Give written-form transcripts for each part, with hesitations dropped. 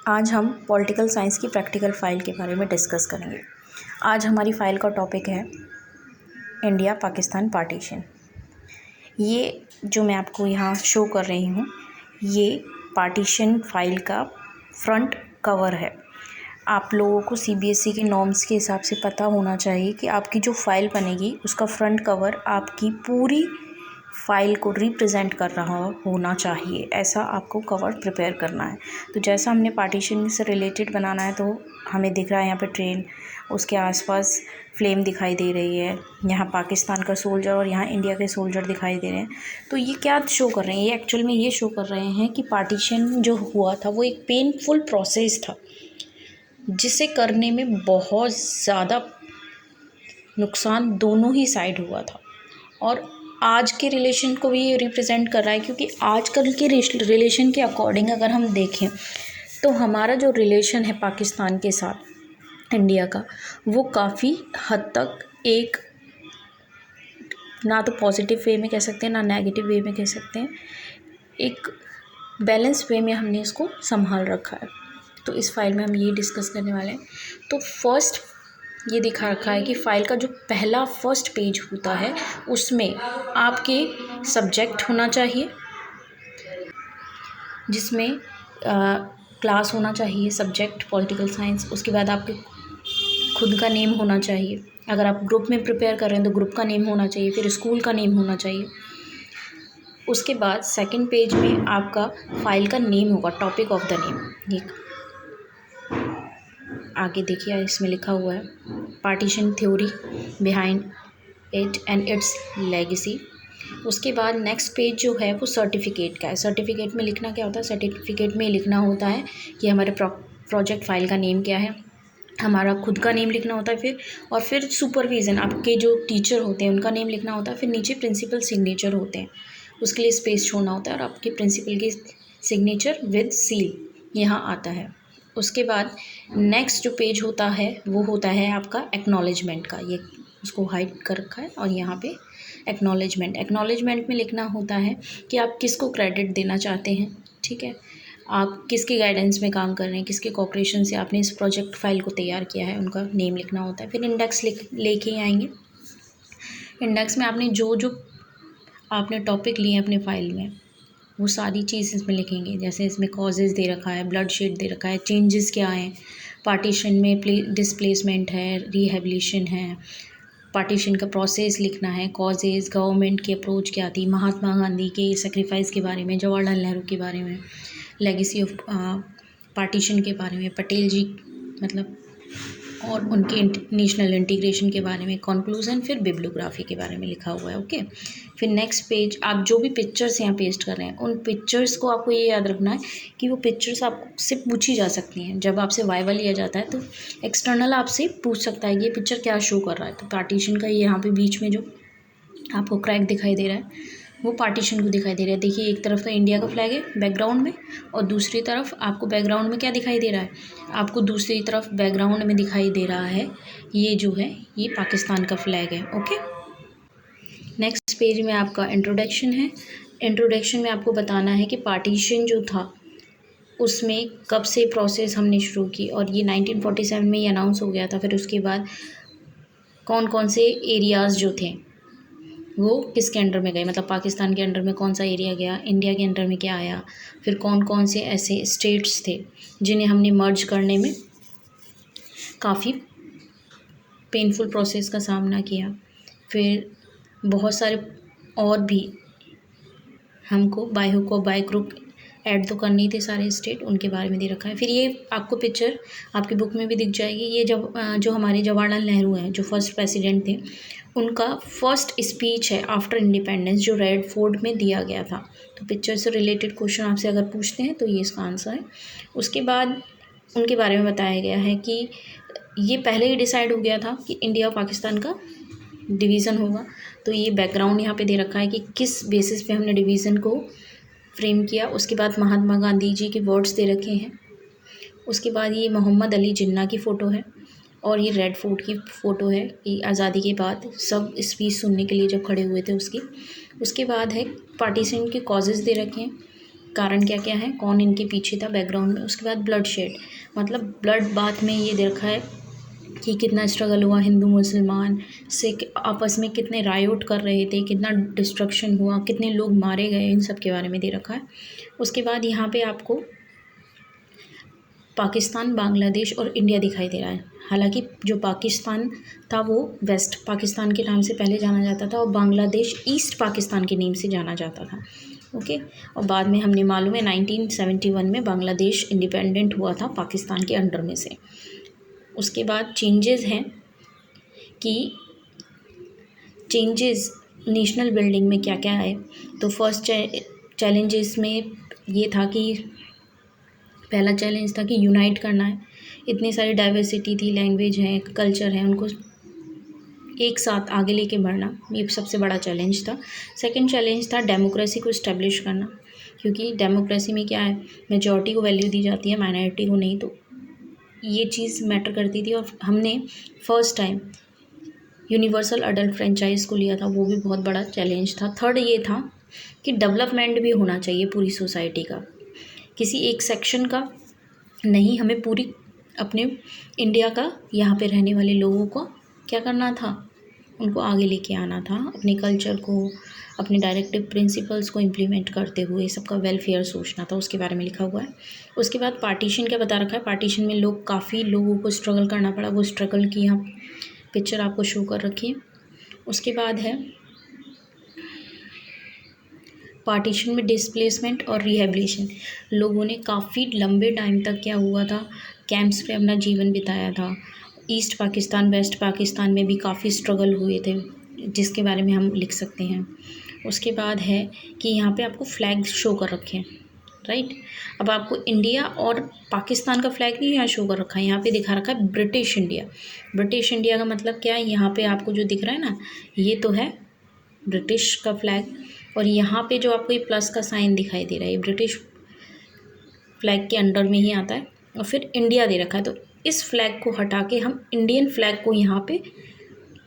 आज हम political science की प्रैक्टिकल फ़ाइल के बारे में डिस्कस करेंगे। आज हमारी फ़ाइल का टॉपिक है इंडिया पाकिस्तान पार्टीशन। ये जो मैं आपको यहाँ शो कर रही हूँ, ये पार्टीशन फ़ाइल का फ्रंट कवर है। आप लोगों को सीबीएसई के नॉर्म्स के हिसाब से पता होना चाहिए कि आपकी जो फ़ाइल बनेगी उसका फ्रंट कवर आपकी पूरी फ़ाइल को रिप्रेजेंट कर रहा होना चाहिए। ऐसा आपको कवर प्रिपेयर करना है। तो जैसा हमने पार्टीशन से रिलेटेड बनाना है, तो हमें दिख रहा है यहाँ पे ट्रेन, उसके आसपास फ्लेम दिखाई दे रही है, यहाँ पाकिस्तान का सोल्जर और यहाँ इंडिया के सोल्जर दिखाई दे रहे हैं। तो ये क्या शो कर रहे हैं? ये एक्चुअल में ये शो कर रहे हैं कि पार्टीशन जो हुआ था वो एक पेनफुल प्रोसेस था, जिसे करने में बहुत ज़्यादा नुकसान दोनों ही साइड हुआ था। और आज के रिलेशन को भी ये रिप्रेजेंट कर रहा है, क्योंकि आजकल के रिलेशन के अकॉर्डिंग अगर हम देखें तो हमारा जो रिलेशन है पाकिस्तान के साथ इंडिया का, वो काफ़ी हद तक एक ना तो पॉजिटिव वे में कह सकते हैं, ना नेगेटिव वे में कह सकते हैं, एक बैलेंस वे में हमने इसको संभाल रखा है। तो इस फाइल में हम ये डिस्कस करने वाले हैं। तो फर्स्ट ये दिखा रखा है कि फ़ाइल का जो पहला फर्स्ट पेज होता है उसमें आपके सब्जेक्ट होना चाहिए, जिसमें क्लास होना चाहिए, सब्जेक्ट पॉलिटिकल साइंस। उसके बाद आपके खुद का नेम होना चाहिए। अगर आप ग्रुप में प्रिपेयर कर रहे हैं तो ग्रुप का नेम होना चाहिए, फिर स्कूल का नेम होना चाहिए। उसके बाद सेकंड पेज में आपका फ़ाइल का नेम होगा, टॉपिक ऑफ द नेम। ये आगे देखिए, इसमें लिखा हुआ है partition theory behind it and it's legacy. उसके बाद नेक्स्ट पेज जो है वो सर्टिफिकेट का है। सर्टिफिकेट में लिखना क्या होता है? सर्टिफिकेट में लिखना होता है कि हमारे प्रोजेक्ट फाइल का नेम क्या है, हमारा खुद का नेम लिखना होता है, फिर सुपरविज़न आपके जो टीचर होते हैं उनका नेम लिखना होता है, फिर नीचे प्रिंसिपल सिग्नेचर होते हैं, उसके लिए स्पेस छोड़ना होता है, और आपके प्रिंसिपल की सिग्नेचर विद सील यहाँ आता है। उसके बाद नेक्स्ट जो पेज होता है वो होता है आपका एक्नॉलेजमेंट का। ये उसको हाइड कर रखा है और यहाँ पे एक्नॉलेजमेंट में लिखना होता है कि आप किसको क्रेडिट देना चाहते हैं, ठीक है, आप किसके गाइडेंस में काम कर रहे हैं, किसके कोऑपरेशन से आपने इस प्रोजेक्ट फाइल को तैयार किया है, उनका नेम लिखना होता है। फिर इंडेक्स लेके आएंगे। इंडेक्स में आपने जो आपने टॉपिक लिए अपने फाइल में वो सारी चीज़ इसमें लिखेंगे। जैसे इसमें कॉजेज़ दे रखा है, ब्लड शेड दे रखा है, चेंजेस क्या हैं, पार्टीशन में डिस्प्लेसमेंट है, रिहेबिलिटेशन है, पार्टीशन का प्रोसेस लिखना है, कॉजेज़, गवर्नमेंट की अप्रोच क्या थी, महात्मा गांधी के सेक्रीफाइस के बारे में, जवाहरलाल नेहरू के बारे में, लेगेसी ऑफ पार्टीशन के बारे में, पटेल जी मतलब और उनके नेशनल इंटीग्रेशन के बारे में, कंक्लूजन, फिर बिब्लियोग्राफी के बारे में लिखा हुआ है। ओके, फिर नेक्स्ट पेज आप जो भी पिक्चर्स यहाँ पेस्ट कर रहे हैं उन पिक्चर्स को आपको ये याद रखना है कि वो पिक्चर्स आपसे पूछी जा सकती हैं। जब आपसे वाइवा लिया जाता है तो एक्सटर्नल आपसे पूछ सकता है कि ये पिक्चर क्या शो कर रहा है। तो पार्टीशन का यहाँ पे बीच में जो आपको क्रैक दिखाई दे रहा है वो पार्टीशन को दिखाई दे रहा है। देखिए, एक तरफ तो इंडिया का फ्लैग है बैकग्राउंड में, और दूसरी तरफ आपको बैकग्राउंड में क्या दिखाई दे रहा है? आपको दूसरी तरफ बैकग्राउंड में दिखाई दे रहा है ये जो है ये पाकिस्तान का फ्लैग है। ओके, नेक्स्ट पेज में आपका इंट्रोडक्शन है। इंट्रोडक्शन में आपको बताना है कि पार्टीशन जो था उसमें कब से प्रोसेस हमने शुरू की, और ये 1947 में ही अनाउंस हो गया था। फिर उसके बाद कौन कौन से एरियाज़ जो थे वो किसके अंडर में गए, मतलब पाकिस्तान के अंडर में कौन सा एरिया गया, इंडिया के अंडर में क्या आया, फिर कौन कौन से ऐसे स्टेट्स थे जिन्हें हमने मर्ज करने में काफ़ी पेनफुल प्रोसेस का सामना किया। फिर बहुत सारे और भी हमको बाय हुक और बाय क्रुक ऐड तो करने थे सारे स्टेट, उनके बारे में दे रखा है। फिर ये आपको पिक्चर आपकी बुक में भी दिख जाएगी। ये जब जो हमारे जवाहरलाल नेहरू हैं जो फर्स्ट प्रेसिडेंट थे, उनका फर्स्ट स्पीच है आफ्टर इंडिपेंडेंस, जो रेड फोर्ट में दिया गया था। तो पिक्चर से रिलेटेड क्वेश्चन आपसे अगर पूछते हैं तो ये इसका आंसर है। उसके बाद उनके बारे में बताया गया है कि ये पहले ही डिसाइड हो गया था कि इंडिया और पाकिस्तान का डिवीज़न होगा। तो ये बैकग्राउंड यहाँ पे दे रखा है कि किस बेसिस पे हमने डिवीज़न को फ्रेम किया। उसके बाद महात्मा गांधी जी के वर्ड्स दे रखे हैं। उसके बाद ये मोहम्मद अली जिन्ना की फ़ोटो है, और ये रेड फोर्ट की फ़ोटो है कि आज़ादी के बाद सब स्पीच सुनने के लिए जब खड़े हुए थे उसकी। उसके बाद है पार्टीशन के कॉजेज़ दे रखे हैं, कारण क्या क्या है, कौन इनके पीछे था बैकग्राउंड में। उसके बाद ब्लड शेड, मतलब ब्लड बाथ में ये देखा है कि कितना स्ट्रगल हुआ, हिंदू मुसलमान सिख आपस में कितने रायोट कर रहे थे, कितना डिस्ट्रक्शन हुआ, कितने लोग मारे गए, इन सब के बारे में दे रखा है। उसके बाद यहाँ पे आपको पाकिस्तान, बांग्लादेश और इंडिया दिखाई दे रहा है। हालांकि जो पाकिस्तान था वो वेस्ट पाकिस्तान के नाम से पहले जाना जाता था और बांग्लादेश ईस्ट पाकिस्तान के नेम से जाना जाता था। ओके, और बाद में हमने मालूम है 1971 में बांग्लादेश इंडिपेंडेंट हुआ था पाकिस्तान के अंडर में से। उसके बाद चेंजेस हैं कि चेंजेस नेशनल बिल्डिंग में क्या क्या है। तो फर्स्ट चैलेंजेस में ये था कि पहला चैलेंज था कि यूनाइट करना है। इतनी सारी डाइवर्सिटी थी, लैंग्वेज है, कल्चर है, उनको एक साथ आगे लेके बढ़ना, ये सबसे बड़ा चैलेंज था। सेकंड चैलेंज था डेमोक्रेसी को इस्टेब्लिश करना, क्योंकि डेमोक्रेसी में क्या है, मेजॉरिटी को वैल्यू दी जाती है, माइनॉरिटी को नहीं, तो ये चीज़ मैटर करती थी। और हमने first time universal adult franchise को लिया था, वो भी बहुत बड़ा चैलेंज था। थर्ड ये था कि डेवलपमेंट भी होना चाहिए पूरी सोसाइटी का, किसी एक सेक्शन का नहीं, हमें पूरी अपने इंडिया का यहाँ पे रहने वाले लोगों को क्या करना था, उनको आगे लेके आना था, अपने कल्चर को, अपने डायरेक्टिव प्रिंसिपल्स को इम्प्लीमेंट करते हुए सबका वेलफेयर सोचना था। उसके बारे में लिखा हुआ है। उसके बाद पार्टीशन क्या बता रखा है, पार्टीशन में काफ़ी लोगों को स्ट्रगल करना पड़ा, वो स्ट्रगल की यहाँ पिक्चर आपको शो कर रखी है। उसके बाद है पार्टीशन में डिस्प्लेसमेंट और रिहेबिलिटेशन, लोगों ने काफ़ी लंबे टाइम तक क्या हुआ था, कैंप्स पे अपना जीवन बिताया था। ईस्ट पाकिस्तान, वेस्ट पाकिस्तान में भी काफ़ी स्ट्रगल हुए थे, जिसके बारे में हम लिख सकते हैं। उसके बाद है कि यहाँ पे आपको फ्लैग शो कर रखे हैं, राइट। अब आपको इंडिया और पाकिस्तान का फ्लैग नहीं यहाँ शो कर रखा है, यहाँ पे दिखा रखा है ब्रिटिश इंडिया। ब्रिटिश इंडिया का मतलब क्या है, यहाँ पे आपको जो दिख रहा है ना, ये तो है ब्रिटिश का फ्लैग, और यहाँ पे जो आपको ये प्लस का साइन दिखाई दे रहा है, ये ब्रिटिश फ्लैग के अंडर में ही आता है। और फिर इंडिया दे रखा है, तो इस फ्लैग को हटा के हम इंडियन फ्लैग को यहाँ पे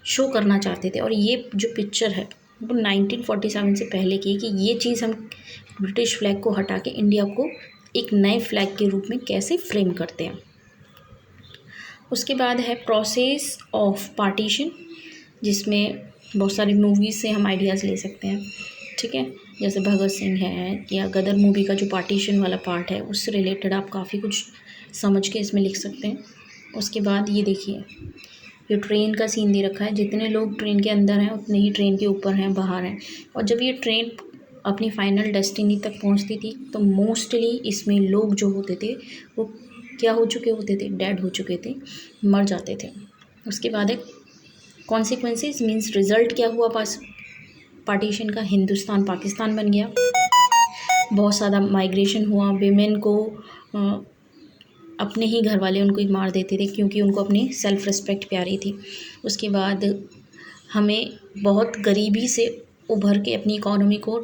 शो करना चाहते थे। और ये जो पिक्चर है वो 1947 से पहले की, कि ये चीज़ हम ब्रिटिश फ्लैग को हटा के इंडिया को एक नए फ्लैग के रूप में कैसे फ्रेम करते हैं। उसके बाद है प्रोसेस ऑफ पार्टीशन, जिसमें बहुत सारी मूवीज़ से हम आइडियाज़ ले सकते हैं, ठीक है। जैसे भगत सिंह है, या गदर मूवी का जो पार्टीशन वाला पार्ट है, उससे रिलेटेड आप काफ़ी कुछ समझ के इसमें लिख सकते हैं। उसके बाद ये देखिए, ये ट्रेन का सीन दे रखा है, जितने लोग ट्रेन के अंदर हैं उतने ही ट्रेन के ऊपर हैं, बाहर हैं। और जब ये ट्रेन अपनी फाइनल डेस्टिनी तक पहुंचती थी, तो मोस्टली इसमें लोग जो होते थे वो क्या हो चुके होते थे, डेड हो चुके थे, मर जाते थे। उसके बाद एक कॉन्सिक्वेंसेस मीन्स रिज़ल्ट क्या हुआ पार्टीशन का, हिंदुस्तान पाकिस्तान बन गया। बहुत ज़्यादा माइग्रेशन हुआ, विमेन को अपने ही घर वाले उनको मार देते थे, क्योंकि उनको अपनी सेल्फ़ रिस्पेक्ट प्यारी थी। उसके बाद हमें बहुत गरीबी से उभर के अपनी इकॉनमी को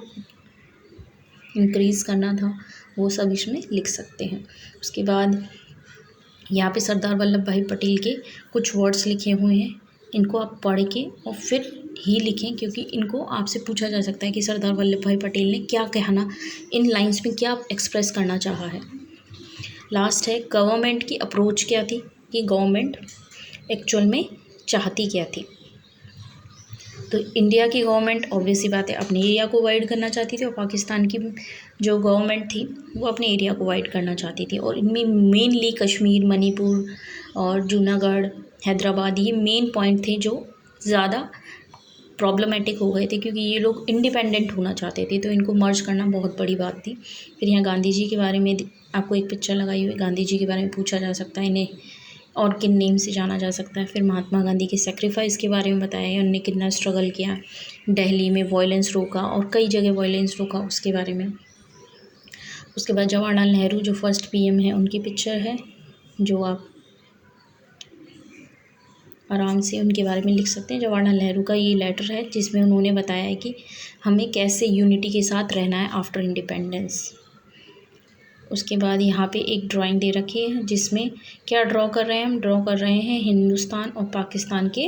इंक्रीज़ करना था, वो सब इसमें लिख सकते हैं। उसके बाद यहाँ पे सरदार वल्लभ भाई पटेल के कुछ वर्ड्स लिखे हुए हैं, इनको आप पढ़ के और फिर ही लिखें, क्योंकि इनको आपसे पूछा जा सकता है कि सरदार वल्लभ भाई पटेल ने क्या कहना, इन लाइंस में क्या एक्सप्रेस करना चाहा है। लास्ट है गवर्नमेंट की अप्रोच क्या थी, कि गवर्नमेंट एक्चुअल में चाहती क्या थी। तो इंडिया की गवर्नमेंट ऑब्वियस सी बात है अपने एरिया को वाइड करना चाहती थी, और पाकिस्तान की जो गवर्नमेंट थी वो अपने एरिया को वाइड करना चाहती थी। और इनमें मेनली कश्मीर, मणिपुर और जूनागढ़, हैदराबाद, ये मेन पॉइंट थे जो ज़्यादा प्रॉब्लमेटिक हो गए थे, क्योंकि ये लोग इंडिपेंडेंट होना चाहते थे, तो इनको मर्ज करना बहुत बड़ी बात थी। फिर यहाँ गांधी जी के बारे में आपको एक पिक्चर लगाई हुई, गांधी जी के बारे में पूछा जा सकता है, इन्हें और किन नेम से जाना जा सकता है। फिर महात्मा गांधी के सेक्रीफाइस के बारे में बताया है, उन्होंने कितना स्ट्रगल किया, दिल्ली में वायलेंस रोका और कई जगह वायलेंस रोका, उसके बारे में। उसके बाद जवाहरलाल नेहरू जो फर्स्ट पीएम है, उनकी पिक्चर है, जो आप आराम से उनके बारे में लिख सकते हैं। जवाहरलाल नेहरू का ये लेटर है, जिसमें उन्होंने बताया है कि हमें कैसे यूनिटी के साथ रहना है आफ्टर इंडिपेंडेंस। उसके बाद यहाँ पे एक ड्राइंग दे रखी है, जिसमें क्या ड्रॉ कर रहे हैं, हम ड्रॉ कर रहे हैं हिंदुस्तान और पाकिस्तान के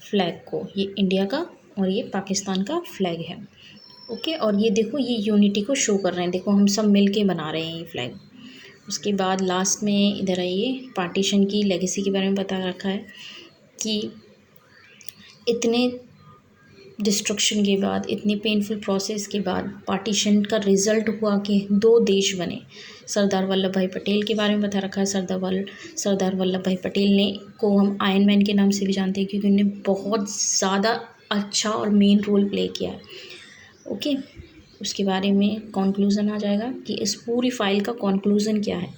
फ्लैग को, ये इंडिया का और ये पाकिस्तान का फ्लैग है। ओके। और ये देखो, ये यूनिटी को शो कर रहे हैं, देखो हम सब मिल के बना रहे हैं ये फ्लैग। उसके बाद लास्ट में इधर आइए, पार्टीशन की लेगेसी के बारे में बता रखा है कि इतने डिस्ट्रक्शन के बाद, इतनी पेनफुल प्रोसेस के बाद पार्टीशन का रिज़ल्ट हुआ कि 2 देश बने। सरदार वल्लभ भाई पटेल के बारे में बता रखा है। सरदार वल्लभ भाई पटेल ने को हम आयरन मैन के नाम से भी जानते हैं, क्योंकि उन्होंने बहुत ज़्यादा अच्छा और मेन रोल प्ले किया है। ओके, उसके बारे में कंक्लूज़न आ जाएगा कि इस पूरी फाइल का कंक्लूज़न क्या है,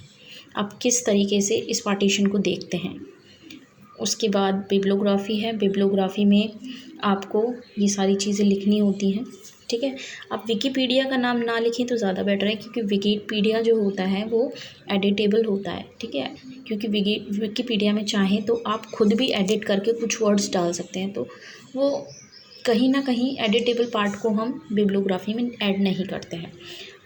आप किस तरीके से इस पार्टीशन को देखते हैं। उसके बाद बिब्लियोग्राफी है। बिब्लियोग्राफी में आपको ये सारी चीज़ें लिखनी होती हैं, ठीक है। आप विकिपीडिया का नाम ना लिखें तो ज़्यादा बेटर है, क्योंकि विकिपीडिया जो होता है वो एडिटेबल होता है, ठीक है। क्योंकि विकिपीडिया में चाहें तो आप खुद भी एडिट करके कुछ वर्ड्स डाल सकते हैं, तो वो कहीं ना कहीं एडिटेबल पार्ट को हम बिब्लियोग्राफी में ऐड नहीं करते हैं।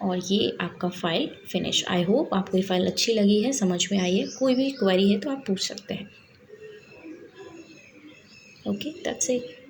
और ये आपका फ़ाइल फिनिश। आई होप आपको ये फ़ाइल अच्छी लगी है, समझ में आई है। कोई भी क्वेरी है तो आप पूछ सकते हैं। Okay, that's it.